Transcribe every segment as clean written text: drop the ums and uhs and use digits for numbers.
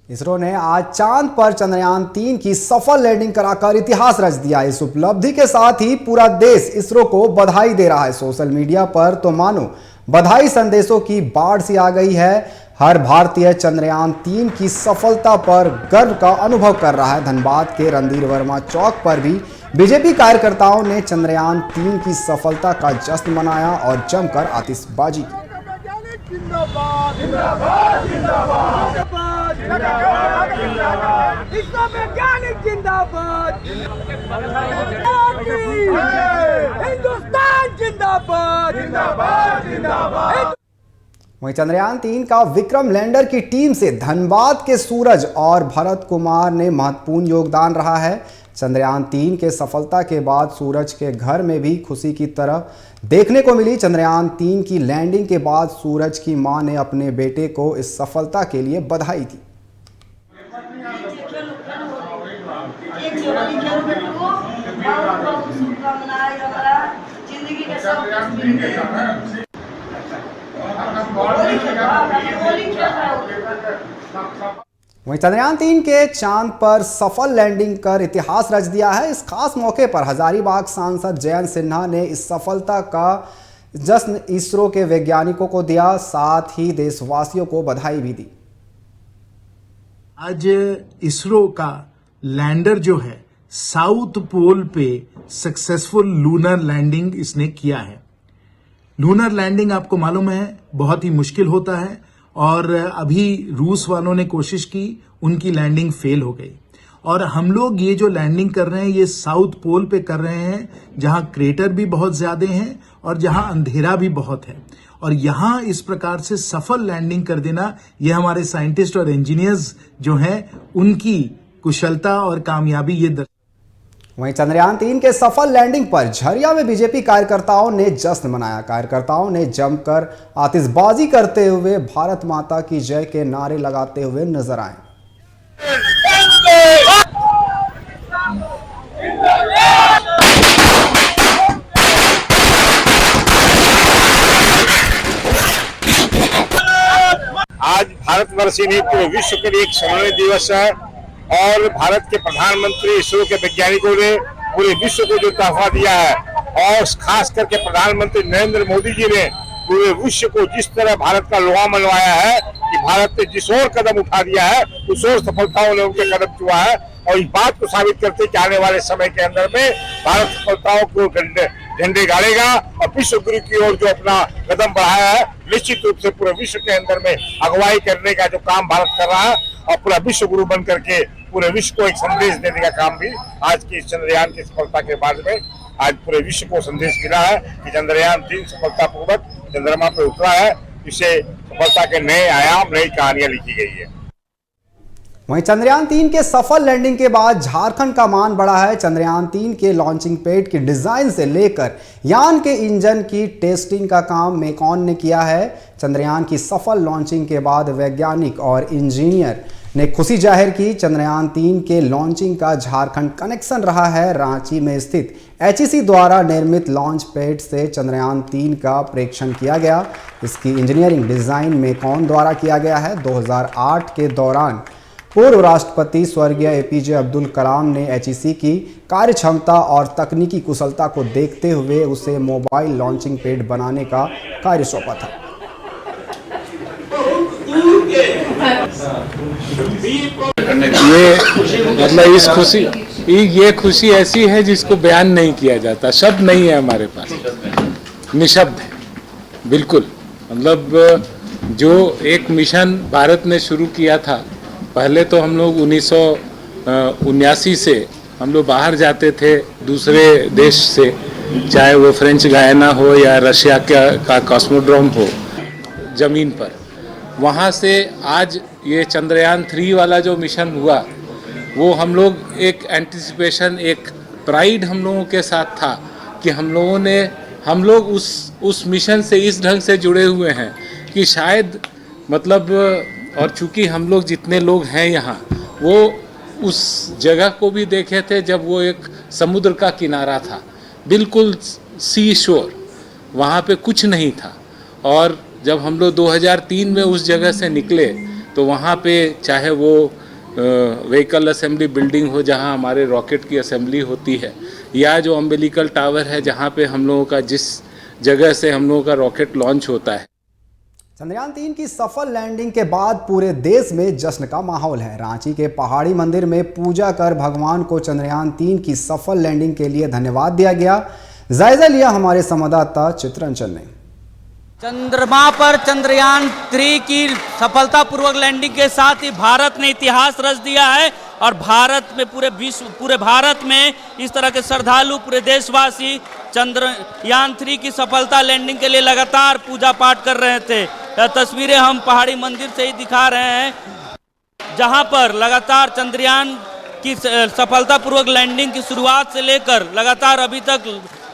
इसरो ने आज चांद पर चंद्रयान-3 की सफल लैंडिंग कराकर इतिहास रच दिया। इस उपलब्धि के साथ ही पूरा देश इसरो को बधाई दे रहा है। सोशल मीडिया पर तो मानो बधाई संदेशों की बाढ़ सी आ गई है। हर भारतीय चंद्रयान-3 की सफलता पर गर्व का अनुभव कर रहा है। धनबाद के रणधीर वर्मा चौक पर भी बीजेपी कार्यकर्ताओं ने चंद्रयान-3 की सफलता का जश्न मनाया और जमकर आतिशबाजी की। जिंदाबाद जिंदाबाद जिंदाबाद जिंदाबाद इसरो वैज्ञानिक जिंदाबाद हिंदुस्तान जिंदाबाद जिंदाबाद जिंदाबाद। वहीं चंद्रयान-3 का विक्रम लैंडर की टीम से धनबाद के सूरज और भरत कुमार ने महत्वपूर्ण योगदान रहा है। चंद्रयान-3 के सफलता के बाद सूरज के घर में भी खुशी की तरह देखने को मिली। चंद्रयान-3 की लैंडिंग के बाद सूरज की मां ने अपने बेटे को इस सफलता के लिए बधाई दी। वहीं चंद्रयान-3 के चांद पर सफल लैंडिंग कर इतिहास रच दिया है। इस खास मौके पर हजारीबाग सांसद जयंत सिन्हा ने इस सफलता का जश्न इसरो के वैज्ञानिकों को दिया, साथ ही देशवासियों को बधाई भी दी। आज इसरो का लैंडर जो है साउथ पोल पे सक्सेसफुल लूनर लैंडिंग इसने किया है। लूनर लैंडिंग आपको मालूम है बहुत ही मुश्किल होता है और अभी रूस वालों ने कोशिश की, उनकी लैंडिंग फेल हो गई। और हम लोग ये जो लैंडिंग कर रहे हैं ये साउथ पोल पे कर रहे हैं, जहां क्रेटर भी बहुत ज्यादा हैं और जहां अंधेरा भी बहुत है। और यहां इस प्रकार से सफल लैंडिंग कर देना, ये हमारे साइंटिस्ट और इंजीनियर्स जो हैं उनकी कुशलता और कामयाबी ये। वहीं चंद्रयान-3 के सफल लैंडिंग पर झरिया में बीजेपी कार्यकर्ताओं ने जश्न मनाया। कार्यकर्ताओं ने जमकर आतिशबाजी करते हुए भारत माता की जय के नारे लगाते हुए नजर आए। आज भारतवर्ष ही नहीं पूरे विश्व के लिए एक स्मरणीय दिवस है और भारत के प्रधानमंत्री इसरो के वैज्ञानिकों ने पूरे विश्व को जो तोहफा दिया है और खास करके प्रधानमंत्री नरेंद्र मोदी जी ने पूरे विश्व को जिस तरह भारत का लोहा मनवाया है कि भारत ने जिस ओर कदम उठा दिया है उस ओर सफलताओं ने उनके कदम छुआ है। और इस बात को साबित करते कि आने वाले समय के अंदर में भारत सफलताओं को झंडे गाड़ेगा और विश्व गुरु की ओर जो अपना कदम बढ़ाया है निश्चित रूप से पूरे विश्व के अंदर में अगुवाई करने का जो काम भारत कर रहा है और पूरा विश्व गुरु बन करके पूरे विश्व को एक संदेश देने का काम भी आज की चंद्रयान की सफलता के बाद में आज पूरे विश्व को संदेश मिला है कि चंद्रयान-3 सफलतापूर्वक चंद्रमा पर उतरा है। इसे सफलता के नए आयाम, नई कहानियां लिखी गई है। वहीं चंद्रयान-3 के सफल लैंडिंग के बाद झारखंड का मान बढ़ा है। चंद्रयान-3 के लॉन्चिंग पैड की डिजाइन से लेकर यान के इंजन की टेस्टिंग का काम मेकॉन ने किया है। चंद्रयान की सफल लॉन्चिंग के बाद वैज्ञानिक और इंजीनियर ने खुशी जाहिर की। चंद्रयान-3 के लॉन्चिंग का झारखंड कनेक्शन रहा है। रांची में स्थित HEC द्वारा निर्मित लॉन्च पैड से चंद्रयान-3 का परीक्षण किया गया। इसकी इंजीनियरिंग डिजाइन मेकॉन द्वारा किया गया है। 2008 के दौरान पूर्व राष्ट्रपति स्वर्गीय APJ अब्दुल कलाम ने HEC की कार्यक्षमता और तकनीकी कुशलता को देखते हुए उसे मोबाइल लॉन्चिंग पैड बनाने का कार्य सौंपा था। ये मतलब इस खुशी, ये खुशी ऐसी है जिसको बयान नहीं किया जाता। शब्द नहीं है हमारे पास, निशब्द है बिल्कुल। मतलब जो एक मिशन भारत ने शुरू किया था, पहले तो हम लोग 1979 से हम लोग बाहर जाते थे दूसरे देश से, चाहे वो फ्रेंच गायना हो या रशिया का कॉस्मोड्रोम हो ज़मीन पर। वहाँ से आज ये चंद्रयान-3 वाला जो मिशन हुआ वो हम लोग एक एंटिसिपेशन, एक प्राइड हम लोगों के साथ था कि हम लोग उस मिशन से इस ढंग से जुड़े हुए हैं कि शायद मतलब, और चूंकि हम लोग जितने लोग हैं यहाँ वो उस जगह को भी देखे थे जब वो एक समुद्र का किनारा था, बिल्कुल सी शोर, वहाँ पे कुछ नहीं था। और जब हम लोग 2003 में उस जगह से निकले तो वहाँ पे चाहे वो व्हीकल असेंबली बिल्डिंग हो जहाँ हमारे रॉकेट की असेंबली होती है, या जो अम्बिलिकल टावर है जहाँ पे हम लोगों का जिस जगह से हम लोगों का रॉकेट लॉन्च होता है। चंद्रयान 3 की सफल लैंडिंग के बाद पूरे देश में जश्न का माहौल है। रांची के पहाड़ी मंदिर में पूजा कर भगवान को चंद्रयान 3 की सफल लैंडिंग के लिए धन्यवाद दिया गया। जायजा लिया हमारे संवाददाता चित्रंजन ने। चंद्रमा पर चंद्रयान 3 की सफलतापूर्वक लैंडिंग के साथ ही भारत ने इतिहास रच दिया है और भारत में पूरे भारत में इस तरह के श्रद्धालु, पूरे देशवासी चंद्रयान 3 की सफलता लैंडिंग के लिए लगातार पूजा पाठ कर रहे थे। यह तस्वीरें हम पहाड़ी मंदिर से ही दिखा रहे हैं, जहां पर लगातार चंद्रयान की सफलतापूर्वक लैंडिंग की शुरुआत से लेकर लगातार अभी तक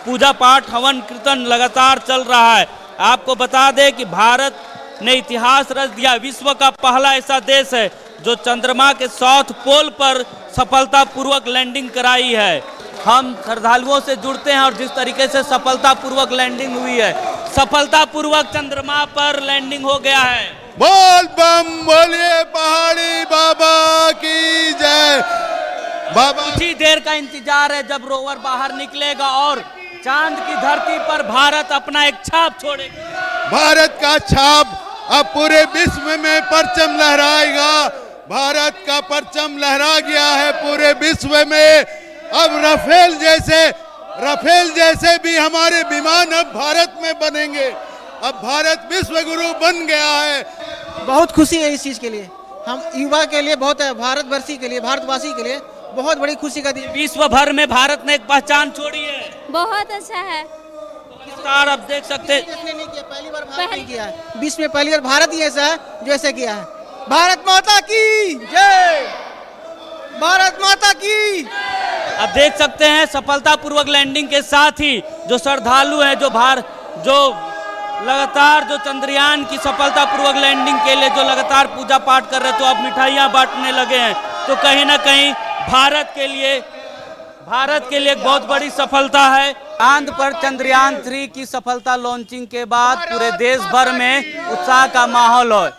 पूजा पाठ, हवन कीर्तन लगातार चल रहा है। आपको बता दें कि भारत ने इतिहास रच दिया, विश्व का पहला ऐसा देश है जो चंद्रमा के साउथ पोल पर सफलतापूर्वक लैंडिंग कराई है। हम श्रद्धालुओं से जुड़ते हैं और जिस तरीके से सफलतापूर्वक लैंडिंग हुई है, सफलतापूर्वक चंद्रमा पर लैंडिंग हो गया है। बोल बम बोलिए पहाड़ी बाबा की जय। बाबा कुछ ही देर का इंतजार है जब रोवर बाहर निकलेगा और चांद की धरती पर भारत अपना एक छाप छोड़ेगा। भारत का छाप अब पूरे विश्व में परचम लहराएगा। भारत का परचम लहरा गया है पूरे विश्व में। अब राफेल जैसे भी हमारे विमान अब भारत में बनेंगे। अब भारत विश्व गुरु बन गया है। बहुत खुशी है इस चीज के लिए, हम युवा के लिए बहुत है, भारतवर्षी के लिए, भारतवासी के लिए बहुत बड़ी खुशी का दिन। विश्व भर में भारत ने एक पहचान छोड़ी है। बहुत अच्छा है। स्टार अब देख सकते हैं, नहीं किया, पहली बार भारत ने किया है विश्व में, पहली बार भारत ही ऐसा है जो ऐसा किया है। भारत माता की जय, भारत माता की। अब देख सकते हैं सफलतापूर्वक लैंडिंग के साथ ही जो श्रद्धालु हैं, जो लगातार जो चंद्रयान की सफलतापूर्वक लैंडिंग के लिए जो लगातार पूजा पाठ कर रहे, तो अब मिठाइयां बांटने लगे हैं। तो कहीं ना कहीं भारत के लिए एक बहुत बड़ी सफलता है। चांद पर चंद्रयान 3 की सफलता लॉन्चिंग के बाद पूरे देश भर में उत्साह का माहौल है।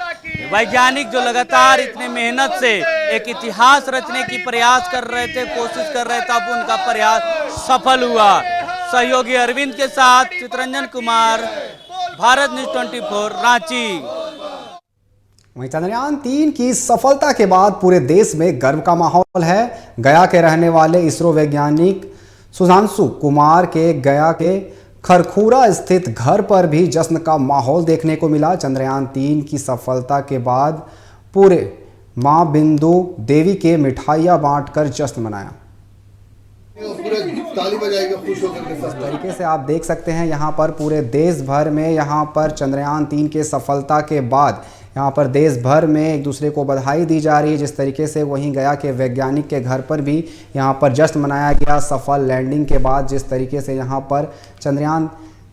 वैज्ञानिक जो लगातार इतने मेहनत से एक इतिहास रचने की प्रयास कर रहे थे, कोशिश कर रहे थे, अब उनका प्रयास सफल हुआ। सहयोगी अरविंद के साथ चित्रंजन कुमार, भारत न्यूज 24, रांची। वहीं चंद्रयान 3 की सफलता के बाद पूरे देश में गर्व का माहौल है। गया के रहने वाले इसरो वैज्ञानिक सुधांशु कुमार के गया के खरखूरा स्थित घर पर भी जश्न का माहौल देखने को मिला। चंद्रयान 3 की सफलता के बाद पूरे मां बिंदु देवी के मिठाइयां बांटकर जश्न मनाया। ताली बजाएगा खुश होकर के। इस तरीके से आप देख सकते हैं यहाँ पर पूरे देश भर में यहाँ पर चंद्रयान 3 के सफलता के बाद यहाँ पर देश भर में एक दूसरे को बधाई दी जा रही है। जिस तरीके से वहीं गया के वैज्ञानिक के घर पर भी यहाँ पर जश्न मनाया गया सफल लैंडिंग के बाद। जिस तरीके से यहाँ पर चंद्रयान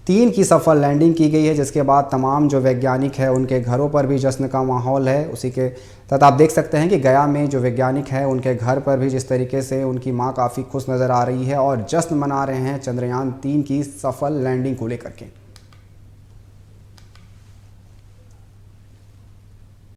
3 की सफल लैंडिंग की गई है, जिसके बाद तमाम जो वैज्ञानिक है उनके घरों पर भी जश्न का माहौल है। उसी के तहत आप देख सकते हैं कि गया में जो वैज्ञानिक है उनके घर पर भी जिस तरीके से उनकी मां काफ़ी खुश नज़र आ रही है और जश्न मना रहे हैं चंद्रयान 3 की सफल लैंडिंग को लेकर के।